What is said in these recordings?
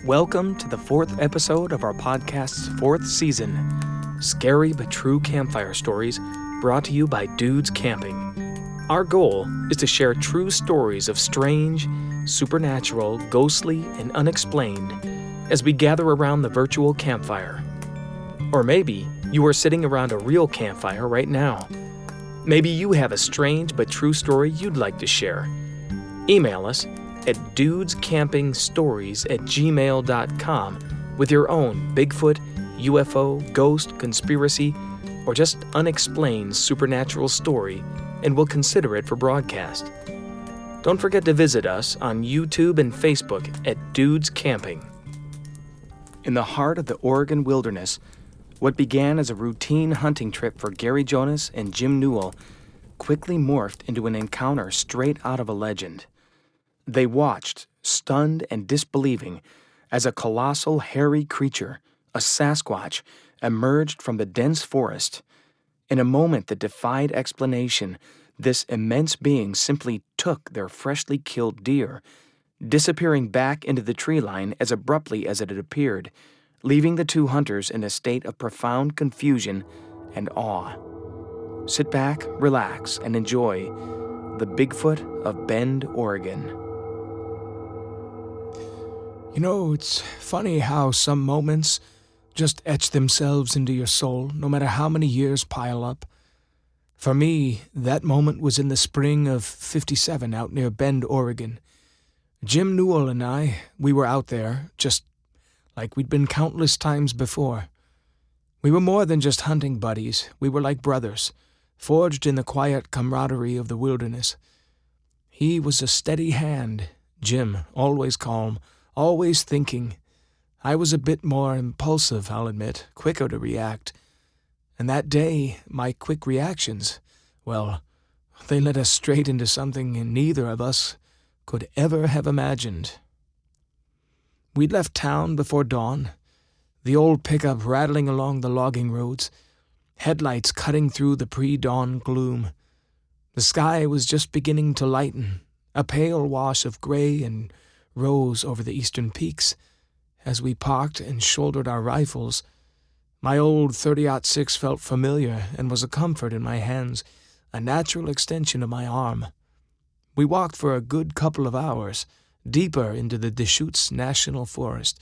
Welcome to the fourth episode of our podcast's fourth season, Scary But True Campfire Stories, brought to you by Dudes Camping. Our goal is to share true stories of strange, supernatural, ghostly, and unexplained as we gather around the virtual campfire. Or maybe you are sitting around a real campfire right now. Maybe you have a strange but true story you'd like to share. Email us at dudescampingstories@gmail.com with your own Bigfoot, UFO, ghost, conspiracy, or just unexplained supernatural story, and we'll consider it for broadcast. Don't forget to visit us on YouTube and Facebook at Dudes Camping. In the heart of the Oregon wilderness, what began as a routine hunting trip for Gary Joanis and Jim Newall quickly morphed into an encounter straight out of a legend. They watched, stunned and disbelieving, as a colossal hairy creature, a Sasquatch, emerged from the dense forest. In a moment that defied explanation, this immense being simply took their freshly killed deer, disappearing back into the tree line as abruptly as it had appeared, leaving the two hunters in a state of profound confusion and awe. Sit back, relax, and enjoy the Bigfoot of Bend, Oregon. You know, it's funny how some moments just etch themselves into your soul, no matter how many years pile up. For me, that moment was in the spring of '57 out near Bend, Oregon. Jim Newall and we were out there, just like we'd been countless times before. We were more than just hunting buddies. We were like brothers, forged in the quiet camaraderie of the wilderness. He was a steady hand, Jim, always calm, always thinking. I was a bit more impulsive, I'll admit, quicker to react. And that day, my quick reactions, well, they led us straight into something neither of us could ever have imagined. We'd left town before dawn, the old pickup rattling along the logging roads, headlights cutting through the pre-dawn gloom. The sky was just beginning to lighten, a pale wash of gray and rose over the eastern peaks. As we parked and shouldered our rifles, my old .30-06 felt familiar and was a comfort in my hands, a natural extension of my arm. We walked for a good couple of hours, deeper into the Deschutes National Forest,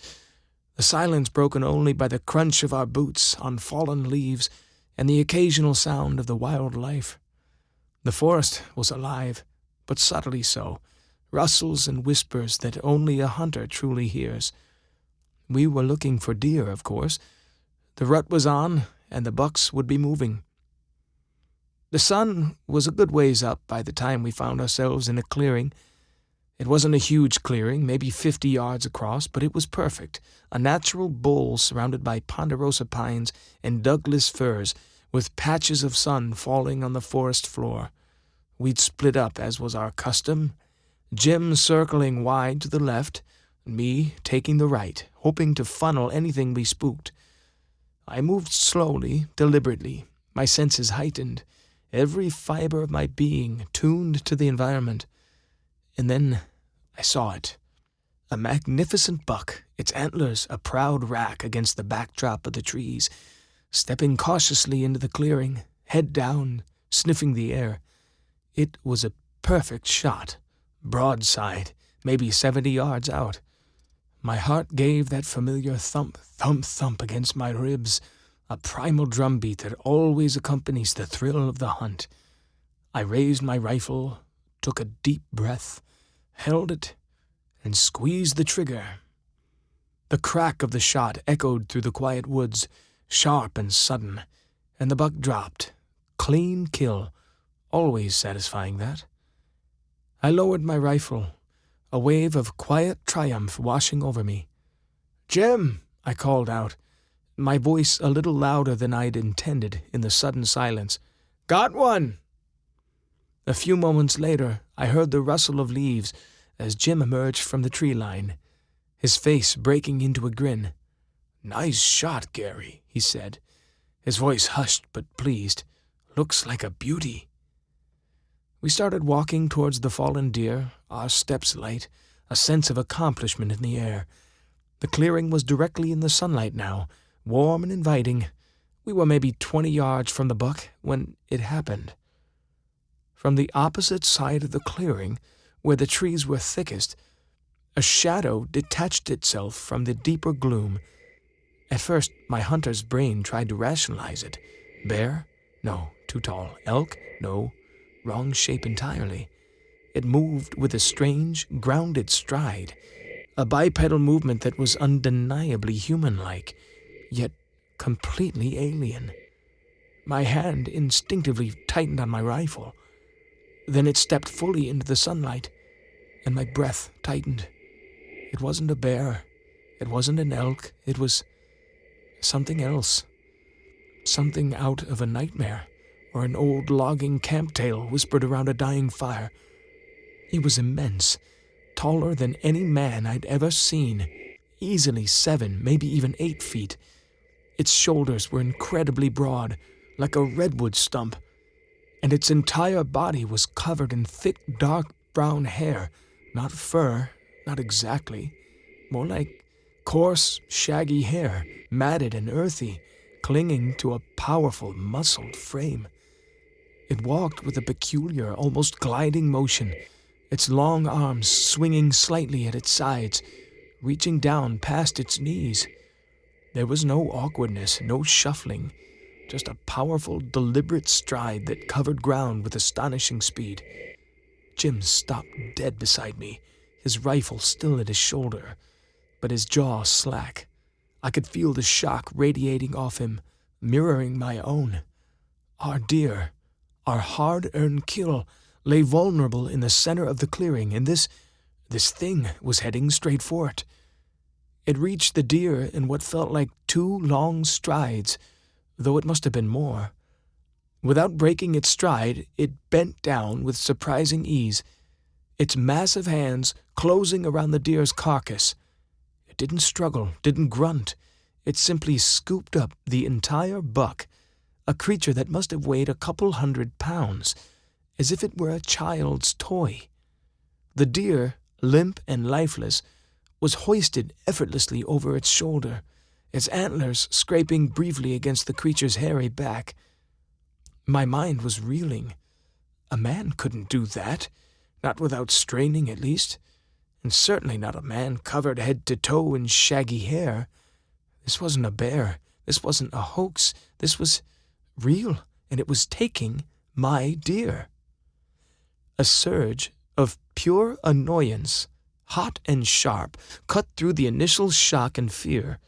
the silence broken only by the crunch of our boots on fallen leaves and the occasional sound of the wildlife. The forest was alive, but subtly so, rustles and whispers that only a hunter truly hears. We were looking for deer, of course. The rut was on, and the bucks would be moving. The sun was a good ways up by the time we found ourselves in a clearing. It wasn't a huge clearing, maybe 50 yards across, but it was perfect, a natural bowl surrounded by ponderosa pines and Douglas firs, with patches of sun falling on the forest floor. We'd split up, as was our custom, Jim circling wide to the left, me taking the right, hoping to funnel anything we spooked. I moved slowly, deliberately, my senses heightened, every fiber of my being tuned to the environment. And then I saw it. A magnificent buck, its antlers a proud rack against the backdrop of the trees, stepping cautiously into the clearing, head down, sniffing the air. It was a perfect shot, broadside, maybe 70 yards out. My heart gave that familiar thump, thump, thump against my ribs, a primal drumbeat that always accompanies the thrill of the hunt. I raised my rifle, took a deep breath, held it, and squeezed the trigger. The crack of the shot echoed through the quiet woods, sharp and sudden, and the buck dropped. Clean kill, always satisfying that. I lowered my rifle, a wave of quiet triumph washing over me. "Jim!" I called out, my voice a little louder than I'd intended in the sudden silence. "Got one!" A few moments later, I heard the rustle of leaves as Jim emerged from the tree line, his face breaking into a grin. "Nice shot, Gary," he said, his voice hushed but pleased. "Looks like a beauty." We started walking towards the fallen deer, our steps light, a sense of accomplishment in the air. The clearing was directly in the sunlight now, warm and inviting. We were maybe 20 yards from the buck when it happened. From the opposite side of the clearing, where the trees were thickest, a shadow detached itself from the deeper gloom. At first, my hunter's brain tried to rationalize it. Bear? No, too tall. Elk? No, wrong shape entirely. It moved with a strange, grounded stride, a bipedal movement that was undeniably human-like, yet completely alien. My hand instinctively tightened on my rifle. Then it stepped fully into the sunlight, and my breath tightened. It wasn't a bear. It wasn't an elk. It was something else. Something out of a nightmare, or an old logging camp tale whispered around a dying fire. It was immense, taller than any man I'd ever seen, easily 7, maybe even 8 feet. Its shoulders were incredibly broad, like a redwood stump, and its entire body was covered in thick, dark brown hair, not fur, not exactly, more like coarse, shaggy hair, matted and earthy, clinging to a powerful, muscled frame. It walked with a peculiar, almost gliding motion, its long arms swinging slightly at its sides, reaching down past its knees. There was no awkwardness, no shuffling, just a powerful, deliberate stride that covered ground with astonishing speed. Jim stopped dead beside me, his rifle still at his shoulder, but his jaw slack. I could feel the shock radiating off him, mirroring my own. Our deer, our hard-earned kill, lay vulnerable in the center of the clearing, and this thing was heading straight for it. It reached the deer in what felt like 2 long strides, though it must have been more. Without breaking its stride, it bent down with surprising ease, its massive hands closing around the deer's carcass. It didn't struggle, didn't grunt. It simply scooped up the entire buck, a creature that must have weighed a couple 100 pounds, as if it were a child's toy. The deer, limp and lifeless, was hoisted effortlessly over its shoulder, its antlers scraping briefly against the creature's hairy back. My mind was reeling. A man couldn't do that, not without straining at least, and certainly not a man covered head to toe in shaggy hair. This wasn't a bear. This wasn't a hoax. This was real, and it was taking my deer. A surge of pure annoyance, hot and sharp, cut through the initial shock and fear.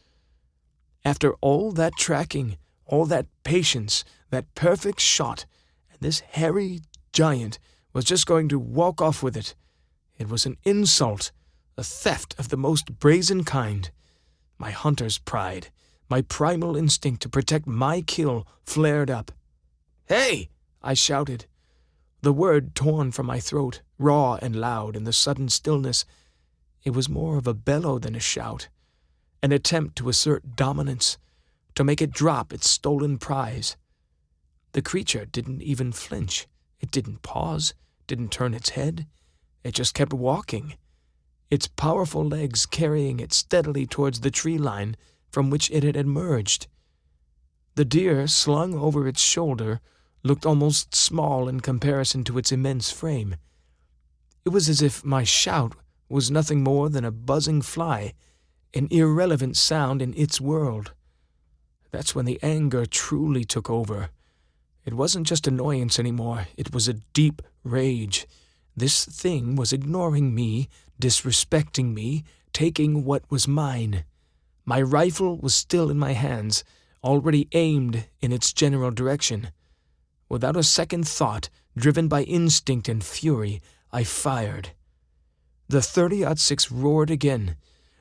After all that tracking, all that patience, that perfect shot, and this hairy giant was just going to walk off with it. It was an insult, a theft of the most brazen kind. My hunter's pride, my primal instinct to protect my kill flared up. "Hey!" I shouted. The word torn from my throat, raw and loud in the sudden stillness. It was more of a bellow than a shout, an attempt to assert dominance, to make it drop its stolen prize. The creature didn't even flinch. It didn't pause, didn't turn its head. It just kept walking, its powerful legs carrying it steadily towards the tree line from which it had emerged. The deer, slung over its shoulder, looked almost small in comparison to its immense frame. It was as if my shout was nothing more than a buzzing fly, an irrelevant sound in its world. That's when the anger truly took over. It wasn't just annoyance anymore, it was a deep rage. This thing was ignoring me, disrespecting me, taking what was mine. My rifle was still in my hands, already aimed in its general direction. Without a second thought, driven by instinct and fury, I fired. The .30-06 roared again,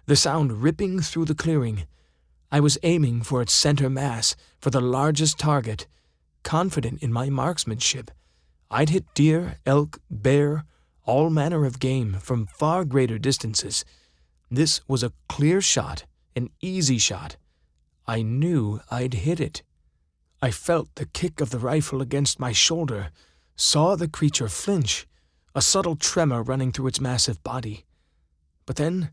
the sound ripping through the clearing. I was aiming for its center mass, for the largest target, confident in my marksmanship. I'd hit deer, elk, bear, all manner of game from far greater distances. This was a clear shot, an easy shot. I knew I'd hit it. I felt the kick of the rifle against my shoulder, saw the creature flinch, a subtle tremor running through its massive body. But then,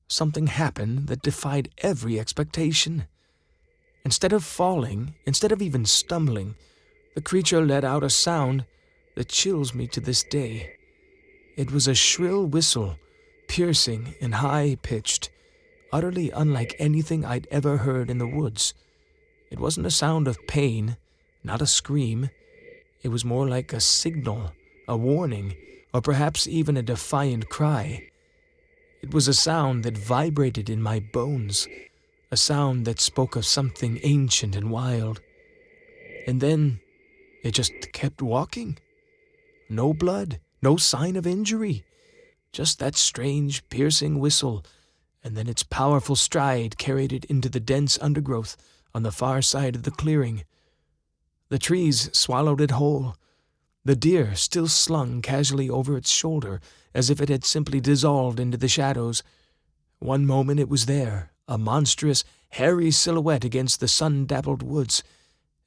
something happened that defied every expectation. Instead of falling, instead of even stumbling, the creature let out a sound that chills me to this day. It was a shrill whistle, piercing and high-pitched, utterly unlike anything I'd ever heard in the woods. It wasn't a sound of pain, not a scream. It was more like a signal, a warning, or perhaps even a defiant cry. It was a sound that vibrated in my bones, a sound that spoke of something ancient and wild. And then it just kept walking. No blood, no sign of injury, just that strange, piercing whistle, and then its powerful stride carried it into the dense undergrowth on the far side of the clearing. The trees swallowed it whole. The deer still slung casually over its shoulder, as if it had simply dissolved into the shadows. One moment it was there, a monstrous, hairy silhouette against the sun-dappled woods,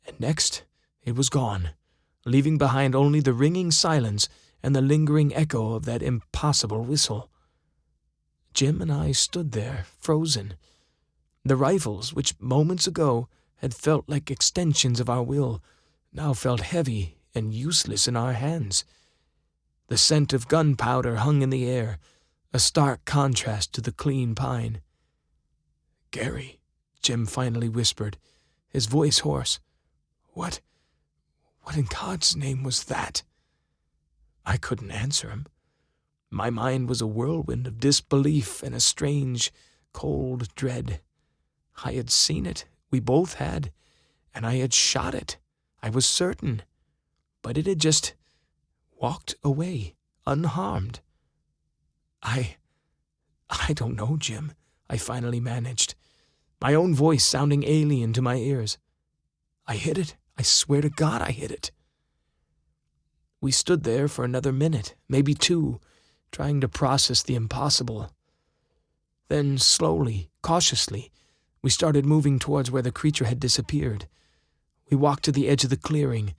and next it was gone, leaving behind only the ringing silence and the lingering echo of that impossible whistle. Jim and I stood there, frozen. The rifles, which moments ago had felt like extensions of our will, now felt heavy and useless in our hands. The scent of gunpowder hung in the air, a stark contrast to the clean pine. "Gary," Jim finally whispered, his voice hoarse. What in God's name was that?" I couldn't answer him. My mind was a whirlwind of disbelief and a strange, cold dread. I had seen it, we both had, and I had shot it, I was certain. But it had just walked away, unharmed. I don't know, Jim," I finally managed, my own voice sounding alien to my ears. "I hit it. I swear to God I hit it." We stood there for another minute, maybe two, trying to process the impossible. Then, slowly, cautiously, we started moving towards where the creature had disappeared. We walked to the edge of the clearing,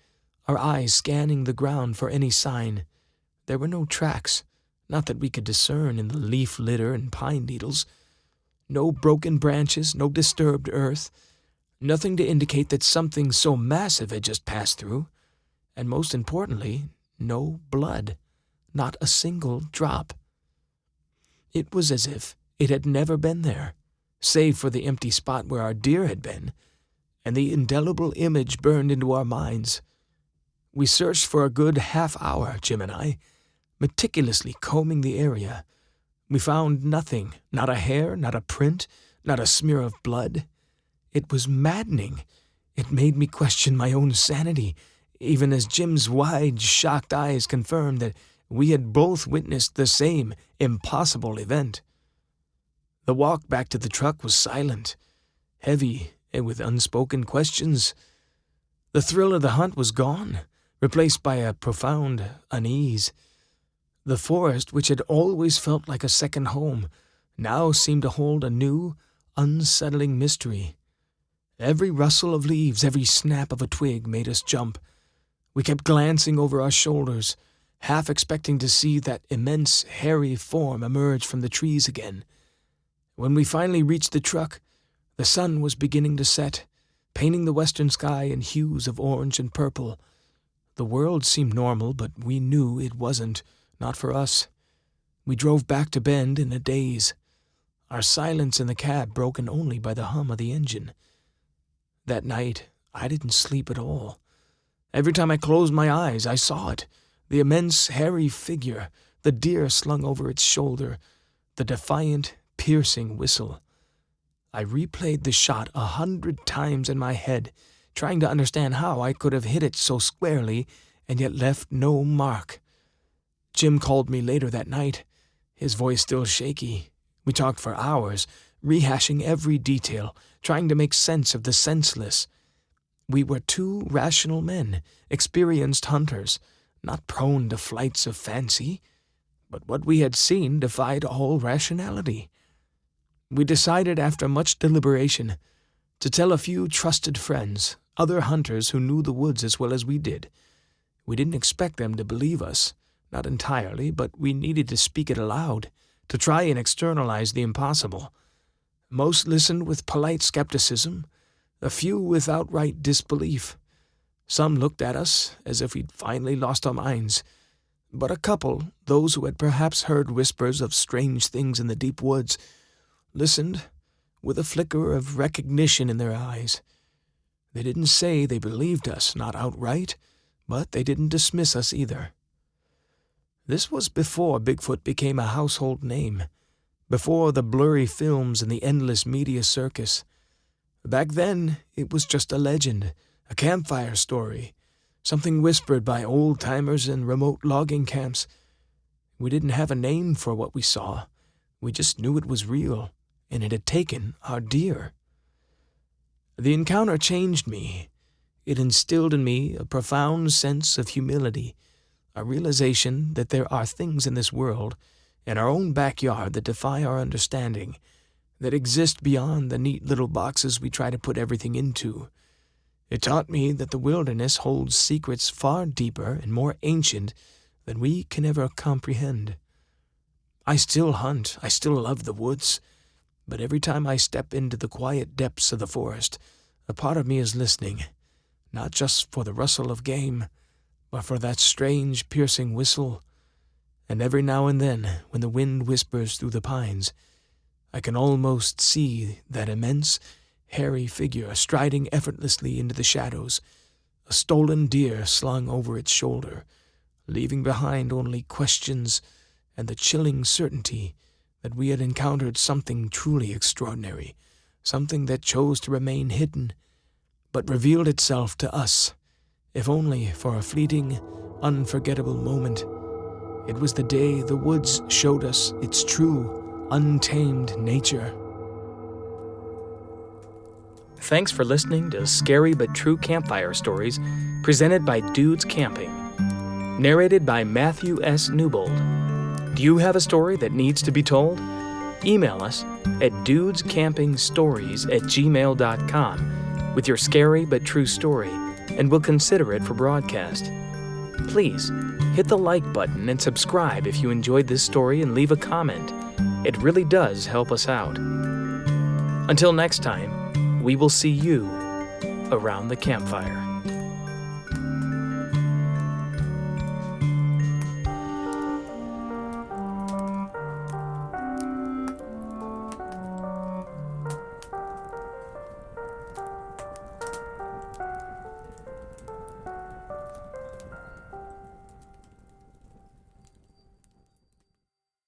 our eyes scanning the ground for any sign. There were no tracks, not that we could discern in the leaf litter and pine needles. No broken branches, no disturbed earth, nothing to indicate that something so massive had just passed through. And most importantly, no blood, not a single drop. It was as if it had never been there, save for the empty spot where our deer had been, and the indelible image burned into our minds. We searched for a good half-hour, Jim and I, meticulously combing the area. We found nothing, not a hair, not a print, not a smear of blood. It was maddening. It made me question my own sanity, even as Jim's wide, shocked eyes confirmed that we had both witnessed the same impossible event. The walk back to the truck was silent, heavy, and with unspoken questions. The thrill of the hunt was gone, replaced by a profound unease. The forest, which had always felt like a second home, now seemed to hold a new, unsettling mystery. Every rustle of leaves, every snap of a twig made us jump. We kept glancing over our shoulders, half expecting to see that immense, hairy form emerge from the trees again. When we finally reached the truck, the sun was beginning to set, painting the western sky in hues of orange and purple. The world seemed normal, but we knew it wasn't, not for us. We drove back to Bend in a daze, our silence in the cab broken only by the hum of the engine. That night, I didn't sleep at all. Every time I closed my eyes, I saw it, the immense, hairy figure, the deer slung over its shoulder, the defiant, piercing whistle. I replayed the shot 100 times in my head, trying to understand how I could have hit it so squarely and yet left no mark. Jim called me later that night, his voice still shaky. We talked for hours, rehashing every detail, trying to make sense of the senseless. We were two rational men, experienced hunters, not prone to flights of fancy, but what we had seen defied all rationality. We decided after much deliberation to tell a few trusted friends, other hunters who knew the woods as well as we did. We didn't expect them to believe us, not entirely, but we needed to speak it aloud, to try and externalize the impossible. Most listened with polite skepticism, a few with outright disbelief. Some looked at us as if we'd finally lost our minds. But a couple, those who had perhaps heard whispers of strange things in the deep woods, listened with a flicker of recognition in their eyes. They didn't say they believed us, not outright, but they didn't dismiss us either. This was before Bigfoot became a household name, before the blurry films and the endless media circus. Back then, it was just a legend, a campfire story, something whispered by old-timers in remote logging camps. We didn't have a name for what we saw. We just knew it was real, and it had taken our deer. The encounter changed me. It instilled in me a profound sense of humility, a realization that there are things in this world, in our own backyard, that defy our understanding, that exist beyond the neat little boxes we try to put everything into. It taught me that the wilderness holds secrets far deeper and more ancient than we can ever comprehend. I still hunt, I still love the woods, but every time I step into the quiet depths of the forest, a part of me is listening, not just for the rustle of game, but for that strange, piercing whistle. And every now and then, when the wind whispers through the pines, I can almost see that immense, hairy figure striding effortlessly into the shadows, a stolen deer slung over its shoulder, leaving behind only questions and the chilling certainty that we had encountered something truly extraordinary, something that chose to remain hidden, but revealed itself to us, if only for a fleeting, unforgettable moment. It was the day the woods showed us its true, untamed nature. Thanks for listening to Scary But True Campfire Stories, presented by Dudes Camping. Narrated by Matthew S. Newbold. Do you have a story that needs to be told? Email us at dudescampingstories@gmail.com with your scary but true story, and we'll consider it for broadcast. Please, hit the like button and subscribe if you enjoyed this story, and leave a comment. It really does help us out. Until next time, we will see you around the campfire.